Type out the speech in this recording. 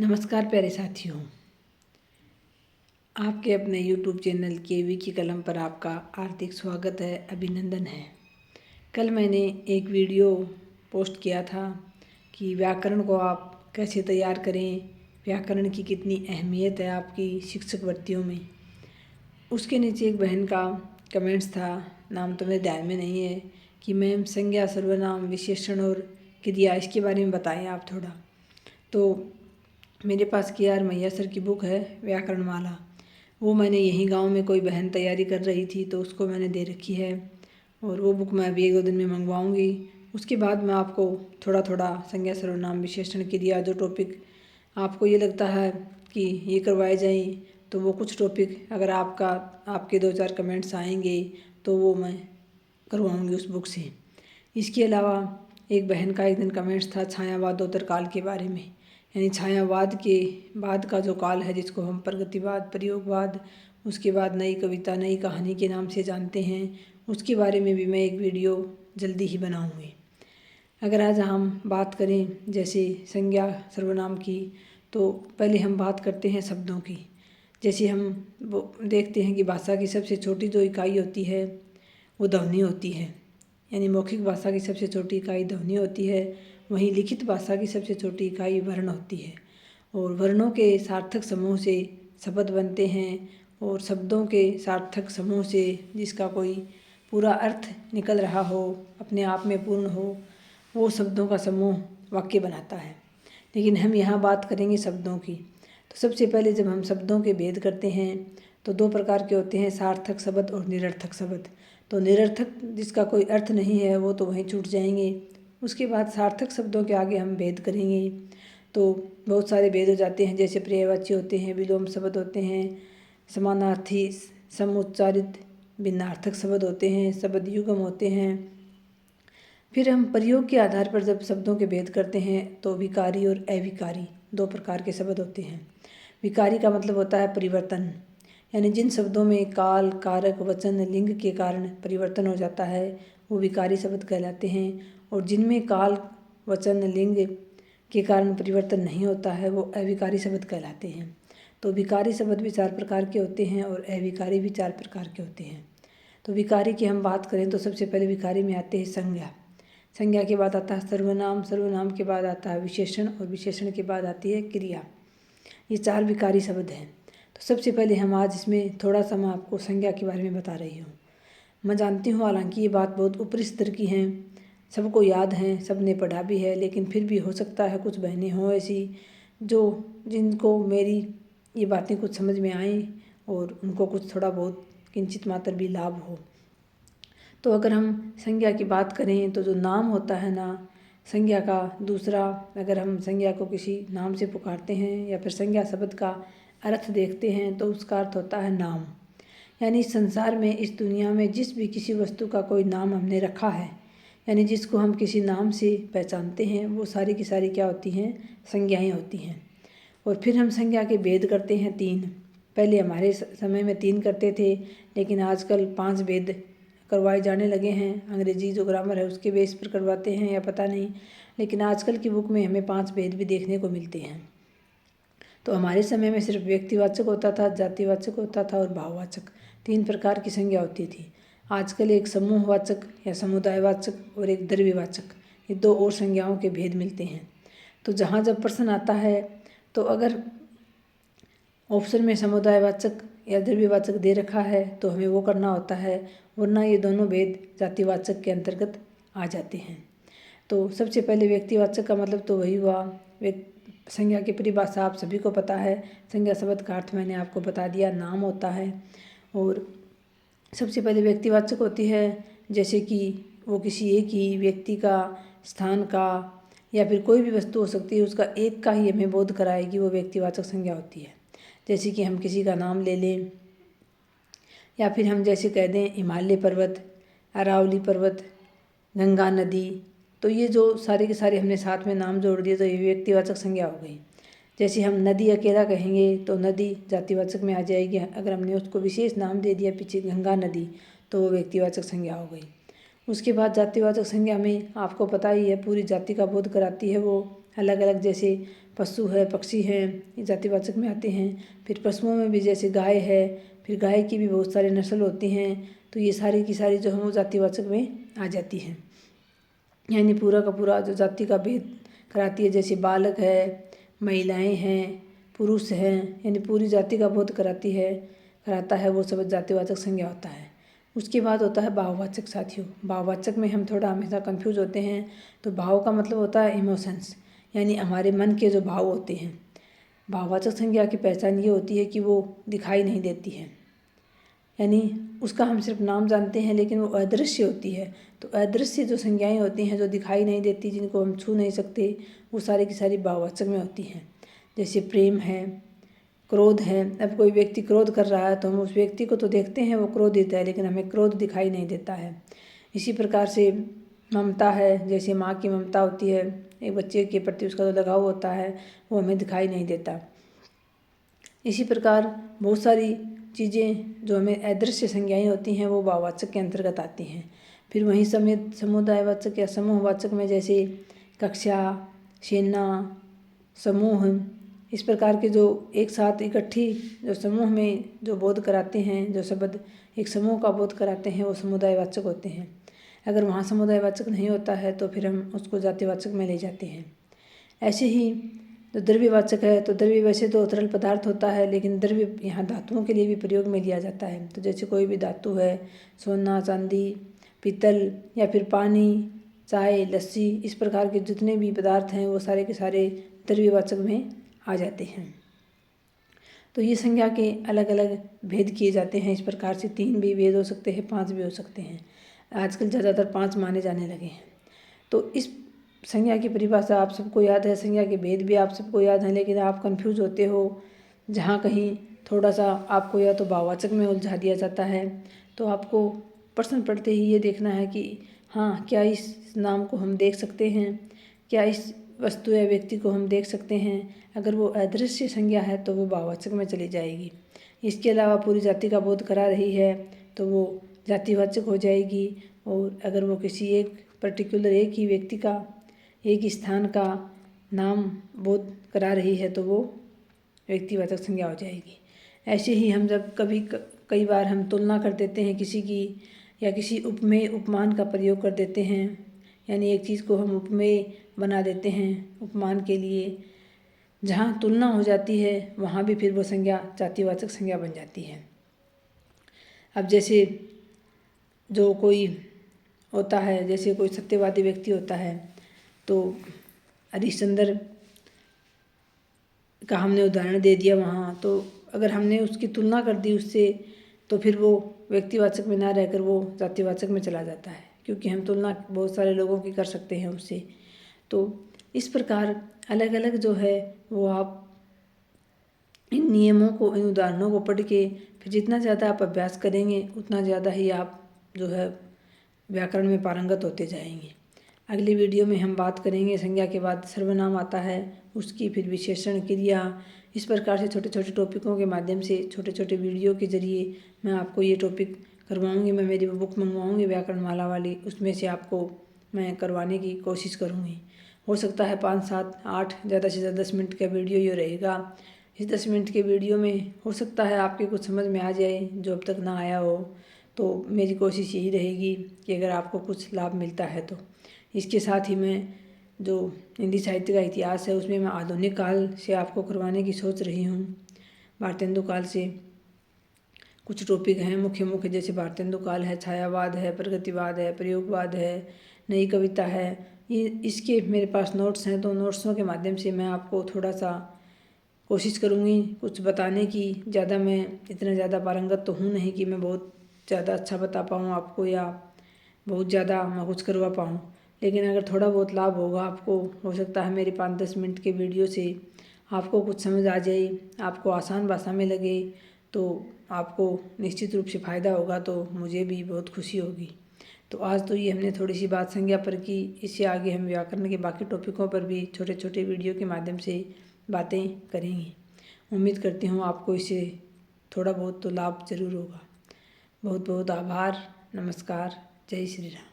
नमस्कार प्यारे साथियों, आपके अपने YouTube चैनल केवी की कलम पर आपका हार्दिक स्वागत है, अभिनंदन है। कल मैंने एक वीडियो पोस्ट किया था कि व्याकरण को आप कैसे तैयार करें, व्याकरण की कितनी अहमियत है आपकी शिक्षक वृत्तियों में। उसके नीचे एक बहन का कमेंट्स था, नाम तो मेरे ध्यान में नहीं है, कि मैम संज्ञा, सर्वनाम, विशेषण और क्रिया इसके बारे में बताएं आप थोड़ा। तो मेरे पास KR मैया सर की बुक है व्याकरण माला, वो मैंने यहीं गांव में कोई बहन तैयारी कर रही थी तो उसको मैंने दे रखी है और वो बुक मैं अभी 1-2 दिन में मंगवाऊंगी। उसके बाद मैं आपको थोड़ा थोड़ा संज्ञा, सर्वनाम, विशेषण, क्रिया जो टॉपिक आपको ये लगता है कि ये करवाए जाएं, तो वो कुछ टॉपिक अगर आपके 2-4 कमेंट्स आएंगे तो वो मैं करवाऊँगी उस बुक से। इसके अलावा एक बहन का एक दिन कमेंट्स था छायावाद उत्तरकाल के बारे में, यानी छायावाद के बाद का जो काल है जिसको हम प्रगतिवाद, प्रयोगवाद, उसके बाद नई कविता, नई कहानी के नाम से जानते हैं, उसके बारे में भी मैं एक वीडियो जल्दी ही बनाऊंगी। अगर आज हम बात करें जैसे संज्ञा, सर्वनाम की, तो पहले हम बात करते हैं शब्दों की। जैसे हम वो देखते हैं कि भाषा की सबसे छोटी जो इकाई होती है वो ध्वनि होती है, यानी मौखिक भाषा की सबसे छोटी इकाई ध्वनि होती है। वहीं लिखित भाषा की सबसे छोटी इकाई वर्ण होती है और वर्णों के सार्थक समूह से शब्द बनते हैं और शब्दों के सार्थक समूह से जिसका कोई पूरा अर्थ निकल रहा हो, अपने आप में पूर्ण हो, वो शब्दों का समूह वाक्य बनाता है। लेकिन हम यहाँ बात करेंगे शब्दों की। तो सबसे पहले जब हम शब्दों के भेद करते हैं तो 2 प्रकार के होते हैं, सार्थक शब्द और निरर्थक शब्द। तो निरर्थक जिसका कोई अर्थ नहीं है वो तो वहीं छूट जाएंगे। उसके बाद सार्थक शब्दों के आगे हम भेद करेंगे तो बहुत सारे भेद हो जाते हैं, जैसे पर्यायवाची होते हैं, विलोम शब्द होते हैं, समानार्थी, समुच्चारित, भिन्नार्थक शब्द होते हैं, शब्द युग्म होते हैं। फिर हम प्रयोग के आधार पर जब शब्दों के भेद करते हैं तो विकारी और अविकारी 2 प्रकार के शब्द होते हैं। विकारी का मतलब होता है परिवर्तन, यानी जिन शब्दों में काल, कारक, वचन, लिंग के कारण परिवर्तन हो जाता है वो विकारी शब्द कहलाते हैं, और जिनमें काल, वचन, लिंग के कारण परिवर्तन नहीं होता है वो अविकारी शब्द कहलाते हैं। तो विकारी शब्द भी 4 प्रकार के होते हैं और अविकारी भी 4 प्रकार के होते हैं। तो विकारी की हम बात करें तो सबसे पहले विकारी में आते हैं संज्ञा, संज्ञा के बाद आता है सर्वनाम, सर्वनाम के बाद आता है विशेषण और विशेषण के बाद आती है क्रिया। ये 4 विकारी शब्द हैं। तो सबसे पहले हम आज इसमें थोड़ा सा मैं आपको संज्ञा के बारे में बता रही हूँ। मैं जानती हूँ हालांकि ये बात बहुत ऊपरी स्तर की हैं, सबको याद हैं, सब ने पढ़ा भी है, लेकिन फिर भी हो सकता है कुछ बहनें हों ऐसी जिनको मेरी ये बातें कुछ समझ में आएँ और उनको कुछ थोड़ा बहुत किंचित मात्र भी लाभ हो। तो अगर हम संज्ञा की बात करें तो जो नाम होता है ना, संज्ञा का दूसरा, अगर हम संज्ञा को किसी नाम से पुकारते हैं या फिर संज्ञा शब्द का अर्थ देखते हैं तो उसका अर्थ होता है नाम। यानी इस संसार में, इस दुनिया में जिस भी किसी वस्तु का कोई नाम हमने रखा है, यानी जिसको हम किसी नाम से पहचानते हैं, वो सारी की सारी क्या होती हैं, संज्ञाएँ होती हैं। और फिर हम संज्ञा के भेद करते हैं 3। पहले हमारे समय में 3 करते थे, लेकिन आजकल 5 भेद करवाए जाने लगे हैं। अंग्रेजी जो ग्रामर है उसके बेस पर करवाते हैं या पता नहीं, लेकिन आजकल की बुक में हमें 5 भेद भी देखने को मिलते हैं। तो हमारे समय में सिर्फ व्यक्तिवाचक होता था, जातिवाचक होता था और भाववाचक, 3 प्रकार की संज्ञा होती थी। आजकल एक समूहवाचक या समुदायवाचक और एक द्रव्यवाचक, ये 2 और संज्ञाओं के भेद मिलते हैं। तो जहाँ जब प्रश्न आता है तो अगर ऑप्शन में समुदायवाचक या द्रव्यवाचक दे रखा है तो हमें वो करना होता है, वरना ये दोनों भेद जातिवाचक के अंतर्गत आ जाते हैं। तो सबसे पहले व्यक्तिवाचक का मतलब तो वही हुआ, संज्ञा की परिभाषा आप सभी को पता है। संज्ञा शब्द का अर्थ मैंने आपको बता दिया, नाम होता है। और सबसे पहले व्यक्तिवाचक होती है, जैसे कि वो किसी एक ही व्यक्ति का, स्थान का या फिर कोई भी वस्तु हो सकती है, उसका एक का ही हमें बोध कराएगी, वो व्यक्तिवाचक संज्ञा होती है। जैसे कि हम किसी का नाम ले लें या फिर हम जैसे कह दें हिमालय पर्वत, अरावली पर्वत, गंगा नदी, तो ये जो सारे के सारे हमने साथ में नाम जोड़ दिए तो ये व्यक्तिवाचक संज्ञा हो गई। जैसे हम नदी अकेला कहेंगे तो नदी जातिवाचक में आ जाएगी, अगर हमने उसको विशेष नाम दे दिया पीछे गंगा नदी तो वो व्यक्तिवाचक संज्ञा हो गई। उसके बाद जातिवाचक संज्ञा में आपको पता ही है पूरी जाति का बोध कराती है वो, अलग अलग जैसे पशु है, पक्षी हैं, ये जातिवाचक में आते हैं। फिर पशुओं में भी जैसे गाय है, फिर गाय की भी बहुत सारी नस्ल होती हैं, तो ये सारी की सारी जो है वो जातिवाचक में आ जाती हैं। यानी पूरा का पूरा जो जाति का भेद कराती है, जैसे बालक है, महिलाएं हैं, पुरुष हैं, यानी पूरी जाति का बोध कराता है, वो सब जातिवाचक संज्ञा होता है। उसके बाद होता है भाववाचक। साथियों, भाववाचक में हम थोड़ा हमेशा कंफ्यूज होते हैं। तो भाव का मतलब होता है इमोशंस, यानी हमारे मन के जो भाव होते हैं। भाववाचक संज्ञा की पहचान ये होती है कि वो दिखाई नहीं देती है, यानी उसका हम सिर्फ नाम जानते हैं, लेकिन वो अदृश्य होती है। तो अदृश्य जो संज्ञाएं होती हैं, जो दिखाई नहीं देती, जिनको हम छू नहीं सकते, वो सारी की सारी भाववाचक में होती हैं। जैसे प्रेम है, क्रोध है। अब कोई व्यक्ति क्रोध कर रहा है तो हम उस व्यक्ति को तो देखते हैं वो क्रोधित है, लेकिन हमें क्रोध दिखाई नहीं देता है। इसी प्रकार से ममता है, जैसे माँ की ममता होती है, एक बच्चे के प्रति उसका जो लगाव होता है वो हमें दिखाई नहीं देता। इसी प्रकार बहुत सारी चीज़ें जो हमें अदृश्य संज्ञाएं होती हैं वो भाववाचक के अंतर्गत आती हैं। फिर वहीं समेत समुदायवाचक या समूहवाचक में जैसे कक्षा, सेना, समूह, इस प्रकार के जो एक साथ इकट्ठी जो समूह में जो बोध कराते हैं, जो शब्द एक समूह का बोध कराते हैं, वो समुदायवाचक होते हैं। अगर वहाँ समुदायवाचक नहीं होता है तो फिर हम उसको जातिवाचक में ले जाते हैं। ऐसे ही जो द्रव्यवाचक है, तो द्रव्य वैसे तो तरल पदार्थ होता है, लेकिन द्रव्य यहाँ धातुओं के लिए भी प्रयोग में लिया जाता है। तो जैसे कोई भी धातु है, सोना, चांदी, पीतल, या फिर पानी, चाय, लस्सी, इस प्रकार के जितने भी पदार्थ हैं वो सारे के सारे द्रव्यवाचक में आ जाते हैं। तो ये संज्ञा के अलग अलग भेद किए जाते हैं। इस प्रकार से 3 भी भेद हो सकते हैं, 5 भी हो सकते हैं। आजकल ज़्यादातर 5 माने जाने लगे हैं। तो इस संज्ञा की परिभाषा आप सबको याद है, संज्ञा के भेद भी आप सबको याद है, लेकिन आप कंफ्यूज होते हो। जहाँ कहीं थोड़ा सा आपको या तो भाववाचक में उलझा दिया जाता है, तो आपको प्रश्न पढ़ते ही ये देखना है कि हाँ, क्या इस नाम को हम देख सकते हैं, क्या इस वस्तु या व्यक्ति को हम देख सकते हैं। अगर वो अदृश्य संज्ञा है तो वो भाववाचक में चली जाएगी। इसके अलावा पूरी जाति का बोध करा रही है तो वो जातिवाचक हो जाएगी। और अगर वो किसी एक पर्टिकुलर एक ही व्यक्ति का, एक स्थान का नाम बोध करा रही है तो वो व्यक्तिवाचक संज्ञा हो जाएगी। ऐसे ही हम जब कई बार हम तुलना कर देते हैं किसी की, या किसी उपमेय उपमान का प्रयोग कर देते हैं, यानी एक चीज़ को हम उपमेय बना देते हैं उपमान के लिए। जहाँ तुलना हो जाती है वहाँ भी फिर वो संज्ञा जातिवाचक संज्ञा बन जाती है। अब जैसे जो कोई होता है, जैसे कोई सत्यवादी व्यक्ति होता है, तो हरिश्चंद्र का हमने उदाहरण दे दिया वहाँ, तो अगर हमने उसकी तुलना कर दी उससे, तो फिर वो व्यक्तिवाचक में ना रहकर वो जातिवाचक में चला जाता है, क्योंकि हम तुलना बहुत सारे लोगों की कर सकते हैं उससे। तो इस प्रकार अलग अलग जो है वो आप इन नियमों को, इन उदाहरणों को पढ़ के फिर जितना ज़्यादा आप अभ्यास करेंगे उतना ज़्यादा ही आप जो है व्याकरण में पारंगत होते जाएंगे। अगली वीडियो में हम बात करेंगे संज्ञा के बाद सर्वनाम आता है, उसकी फिर विशेषण, क्रिया। इस प्रकार से छोटे छोटे टॉपिकों के माध्यम से, छोटे छोटे वीडियो के जरिए मैं आपको ये टॉपिक करवाऊंगी। मैं मेरी बुक मंगवाऊंगी व्याकरण माला वाली, उसमें से आपको मैं करवाने की कोशिश करूँगी। हो सकता है 5, 7, 8 ज़्यादा से ज़्यादा 10 मिनट का वीडियो ये रहेगा। इस 10 मिनट के वीडियो में हो सकता है आपके कुछ समझ में आ जाए जो अब तक ना आया हो। तो मेरी कोशिश यही रहेगी कि अगर आपको कुछ लाभ मिलता है तो। इसके साथ ही मैं जो हिंदी साहित्य का इतिहास है उसमें मैं आधुनिक काल से आपको करवाने की सोच रही हूँ। भारतेंदु काल से कुछ टॉपिक हैं मुख्य मुख्य, जैसे भारतेंदु काल है, छायावाद है, प्रगतिवाद है, प्रयोगवाद है, नई कविता है। ये इसके मेरे पास नोट्स हैं, तो नोट्सों के माध्यम से मैं आपको थोड़ा सा कोशिश करूँगी कुछ बताने की। ज़्यादा मैं इतना ज़्यादा पारंगत तो हूँ नहीं कि मैं बहुत ज़्यादा अच्छा बता पाऊँ आपको, या बहुत ज़्यादा मैं कुछ करवा पाऊँ, लेकिन अगर थोड़ा बहुत लाभ होगा आपको, हो सकता है मेरे 5-10 मिनट के वीडियो से आपको कुछ समझ आ जाए, आपको आसान भाषा में लगे, तो आपको निश्चित रूप से फ़ायदा होगा, तो मुझे भी बहुत खुशी होगी। तो आज तो ये हमने थोड़ी सी बात संज्ञा पर की, इससे आगे हम व्याकरण के बाकी टॉपिकों पर भी छोटे छोटे वीडियो के माध्यम से बातें करेंगे। उम्मीद करती हूँ आपको इससे थोड़ा बहुत तो लाभ ज़रूर होगा। बहुत बहुत आभार। नमस्कार। जय श्री राम।